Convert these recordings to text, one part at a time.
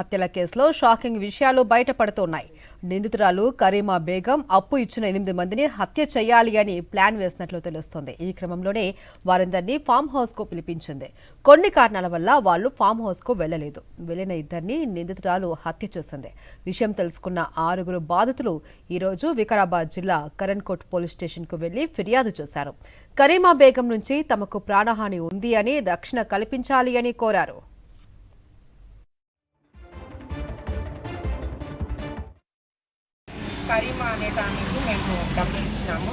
హత్యల కేసులో షాకింగ్ విషయాలు బయటపడుతున్నాయి. నిందితురాలు కరీమా బేగం అప్పు ఇచ్చిన 8 మందిని హత్య చేయాలి అని ప్లాన్ వేసినట్లు తెలుస్తోంది. ఈ క్రమంలోనే వారందరినీ ఫామ్ హౌస్ కు పిలిపించింది. కొన్ని కారణాల వల్ల వాళ్ళు ఫామ్ హౌస్ కు వెళ్లలేదు. వెళ్లిన ఇద్దరిని నిందితురాలు హత్య చేసింది. విషయం తెలుసుకున్న 6 బాధితులు ఈ రోజు వికారాబాద్ జిల్లా కరణ్కోట్ పోలీస్ స్టేషన్ కు వెళ్లి ఫిర్యాదు చేశారు. కరీమా బేగం నుంచి తమకు ప్రాణహాని ఉంది అని రక్షణ కల్పించాలి అని కోరారు. కరీమా అనే దానికి మేము డబ్బులు ఇచ్చినాము.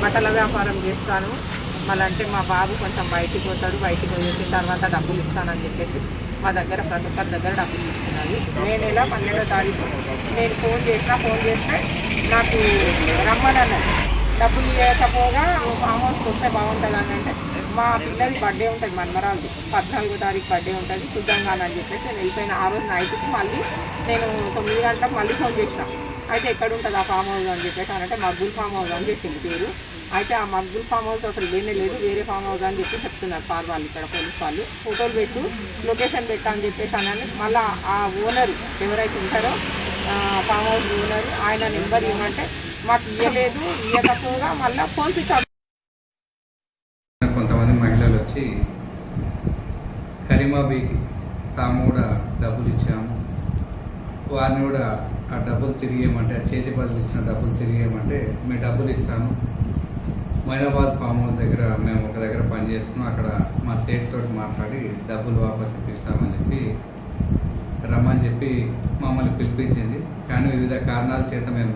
బట్టల వ్యాపారం చేస్తాను, మళ్ళీ అంటే మా బాబు కొంచెం బయటికి పోతాడు, బయటికి పోయేసిన తర్వాత డబ్బులు ఇస్తానని చెప్పేసి మా దగ్గర ప్రతి ఒక్కరి దగ్గర డబ్బులు ఇస్తున్నది. నేను నెల 12వ తారీఖు నేను ఫోన్ చేస్తే నాకు రమ్మనన్నది. డబ్బులు ఇవ్వకపోగా ఫామ్ హౌస్కి వస్తే బాగుంటుంది అని అంటే మా పిల్లది బర్త్డే ఉంటుంది, మన్మరాలది 14వ తారీఖు బర్త్డే ఉంటుంది, శుద్ధంగా అని చెప్పేసి నేను వెళ్ళిపోయిన. ఆ రోజు నైట్కి మళ్ళీ నేను 9 గంటలకు మళ్ళీ ఫోన్ చేసిన. అయితే ఎక్కడ ఉంటుంది ఆ ఫామ్ హౌస్ అని చెప్పేసి అంటే మగ్గుల్ ఫామ్ హౌస్ అని చెప్పింది పేరు. అయితే ఆ మగ్గుల్ ఫామ్ హౌస్ అసలు లేనే లేదు, వేరే ఫామ్ హౌస్ అని చెప్పి చెప్తున్నారు సార్ వాళ్ళు, ఇక్కడ పోలీస్ వాళ్ళు. ఫోటోలు పెట్టు, లొకేషన్ పెట్టా అని చెప్పేసి అని మళ్ళీ ఆ ఓనరు ఎవరైతే ఉంటారో ఫామ్ హౌస్ ఓనరు ఆయన నెంబర్ ఇవ్వమంటే మాకు ఇవ్వలేదు. ఇవ్వకపోగా మళ్ళీ ఫోన్ స్విచ్ ఆఫ్. కొంతమంది మహిళలు వచ్చి కరీమాబీకి తాము కూడా డబ్బులు ఇచ్చాము, వారిని కూడా ఆ డబ్బులు తిరిగేయమంటే, చేతి బదులు ఇచ్చిన డబ్బులు తిరిగేయమంటే మేము డబ్బులు ఇస్తాము, మైనాబాద్ ఫామ్ హౌస్ దగ్గర మేము ఒక దగ్గర పనిచేస్తున్నాం, అక్కడ మా సేట్ తోటి మాట్లాడి డబ్బులు వాపస్ ఇప్పిస్తామని చెప్పి రమ్మని చెప్పి మమ్మల్ని పిలిపించింది. కానీ వివిధ కారణాల చేత మేము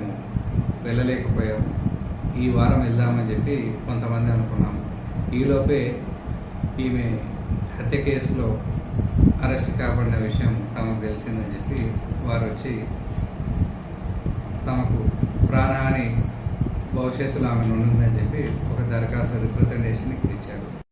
వెళ్ళలేకపోయాము. ఈ వారం వెళ్దామని చెప్పి కొంతమంది అనుకున్నాము. ఈలోపే ఈమె హత్య కేసులో అరెస్ట్ కాబడిన విషయం తమకు తెలిసిందని చెప్పి వారు వచ్చి తమకు ప్రాణహాని భవిష్యత్తులో ఆమె ఉంటుందని చెప్పి ఒక దరఖాస్తు రిప్రజెంటేషన్ ఇచ్చారు.